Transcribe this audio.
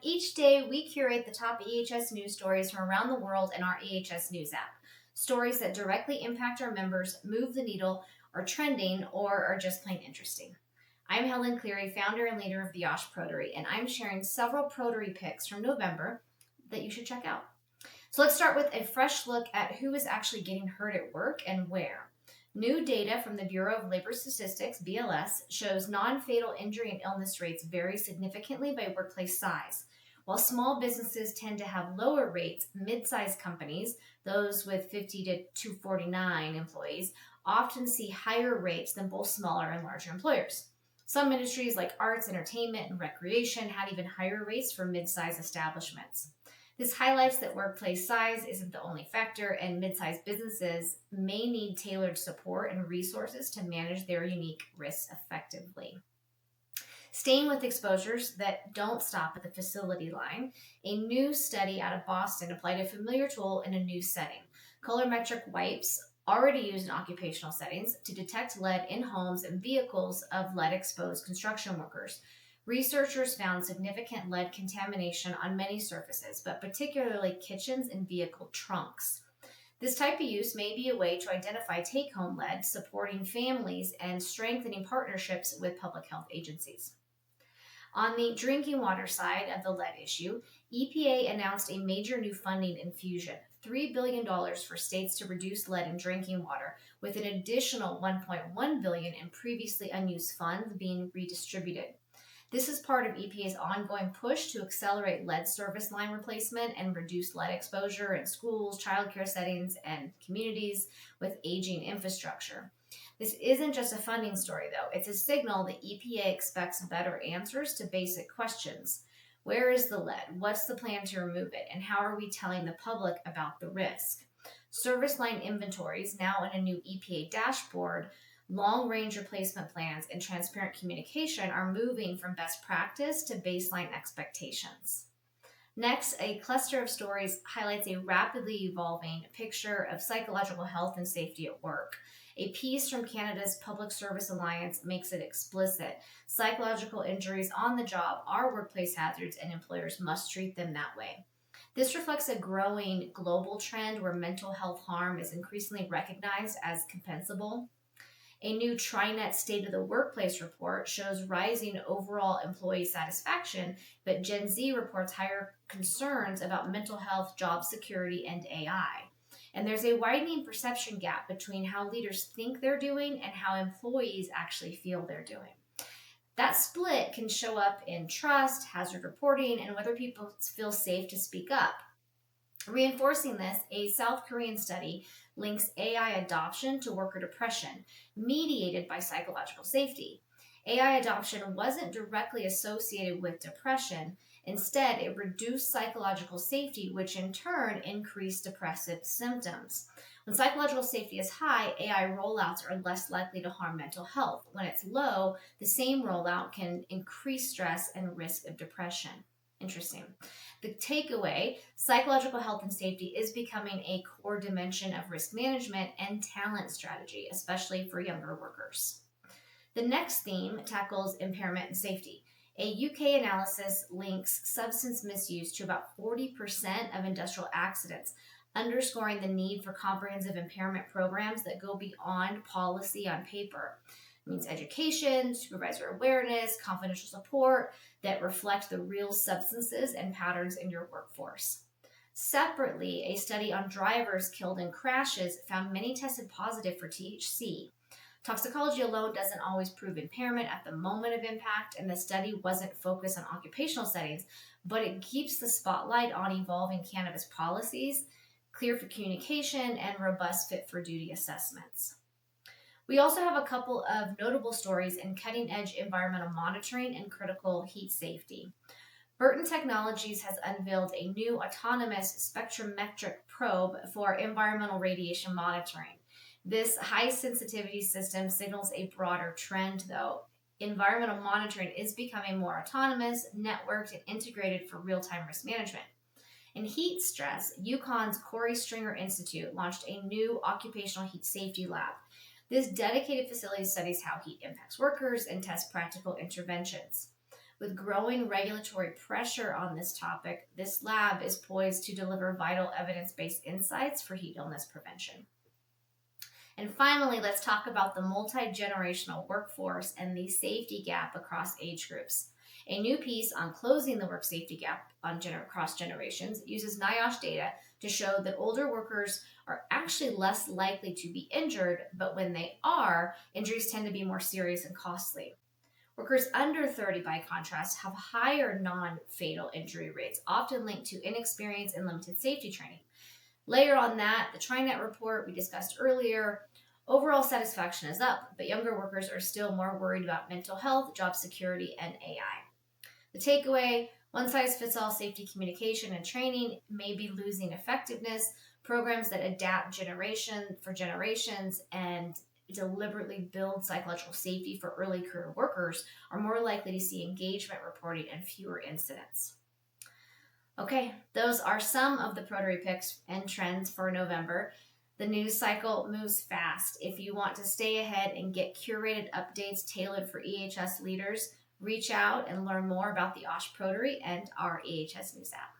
Each day, we curate the top EHS news stories from around the world in our EHS News app. Stories that directly impact our members, move the needle, are trending, or are just plain interesting. I'm Helen Cleary, founder and leader of the Osh Protery, and I'm sharing several Protery picks from November that you should check out. So let's start with a fresh look at who is actually getting hurt at work and where. New data from the Bureau of Labor Statistics, BLS, shows non-fatal injury and illness rates vary significantly by workplace size. While small businesses tend to have lower rates, mid-sized companies, those with 50 to 249 employees, often see higher rates than both smaller and larger employers. Some industries like arts, entertainment, and recreation had even higher rates for mid-sized establishments. This highlights that workplace size isn't the only factor, and mid-sized businesses may need tailored support and resources to manage their unique risks effectively. Staying with exposures that don't stop at the facility line, a new study out of Boston applied a familiar tool in a new setting. Colorimetric wipes, already used in occupational settings, to detect lead in homes and vehicles of lead-exposed construction workers. Researchers found significant lead contamination on many surfaces, but particularly kitchens and vehicle trunks. This type of use may be a way to identify take-home lead, supporting families and strengthening partnerships with public health agencies. On the drinking water side of the lead issue, EPA announced a major new funding infusion, $3 billion for states to reduce lead in drinking water, with an additional $1.1 billion in previously unused funds being redistributed. This is part of EPA's ongoing push to accelerate lead service line replacement and reduce lead exposure in schools, childcare settings, and communities with aging infrastructure. This isn't just a funding story, though. It's a signal that EPA expects better answers to basic questions. Where is the lead? What's the plan to remove it? And how are we telling the public about the risk? Service line inventories, now in a new EPA dashboard, long-range replacement plans, and transparent communication are moving from best practice to baseline expectations. Next, a cluster of stories highlights a rapidly evolving picture of psychological health and safety at work. A piece from Canada's Public Service Alliance makes it explicit. Psychological injuries on the job are workplace hazards, and employers must treat them that way. This reflects a growing global trend where mental health harm is increasingly recognized as compensable. A new TriNet State of the Workplace report shows rising overall employee satisfaction, but Gen Z reports higher concerns about mental health, job security, and AI. And there's a widening perception gap between how leaders think they're doing and how employees actually feel they're doing. That split can show up in trust, hazard reporting, and whether people feel safe to speak up. Reinforcing this, a South Korean study links AI adoption to worker depression, mediated by psychological safety. AI adoption wasn't directly associated with depression. Instead, it reduced psychological safety, which in turn increased depressive symptoms. When psychological safety is high, AI rollouts are less likely to harm mental health. When it's low, the same rollout can increase stress and risk of depression. Interesting. The takeaway, psychological health and safety is becoming a core dimension of risk management and talent strategy, especially for younger workers. The next theme tackles impairment and safety. A UK analysis links substance misuse to about 40% of industrial accidents, underscoring the need for comprehensive impairment programs that go beyond policy on paper. It means education, supervisor awareness, confidential support that reflect the real substances and patterns in your workforce. Separately, a study on drivers killed in crashes found many tested positive for THC. Toxicology alone doesn't always prove impairment at the moment of impact, and the study wasn't focused on occupational settings, but it keeps the spotlight on evolving cannabis policies, clear for communication, and robust fit-for-duty assessments. We also have a couple of notable stories in cutting-edge environmental monitoring and critical heat safety. Burton Technologies has unveiled a new autonomous spectrometric probe for environmental radiation monitoring. This high-sensitivity system signals a broader trend, though. Environmental monitoring is becoming more autonomous, networked, and integrated for real-time risk management. In heat stress, UConn's Corey Stringer Institute launched a new occupational heat safety lab. This dedicated facility studies how heat impacts workers and tests practical interventions. With growing regulatory pressure on this topic, this lab is poised to deliver vital evidence-based insights for heat illness prevention. And finally, let's talk about the multi-generational workforce and the safety gap across age groups. A new piece on closing the work safety gap across generations uses NIOSH data to show that older workers are actually less likely to be injured, but when they are, injuries tend to be more serious and costly. Workers under 30, by contrast, have higher non-fatal injury rates, often linked to inexperience and limited safety training. Layer on that, the TriNet report we discussed earlier, overall satisfaction is up, but younger workers are still more worried about mental health, job security, and AI. The takeaway, one-size-fits-all safety communication and training may be losing effectiveness. Programs that adapt for generations and deliberately build psychological safety for early career workers are more likely to see engagement reporting and fewer incidents. Okay, those are some of the Protary picks and trends for November. The news cycle moves fast. If you want to stay ahead and get curated updates tailored for EHS leaders, reach out and learn more about the OSH Protary and our EHS News app.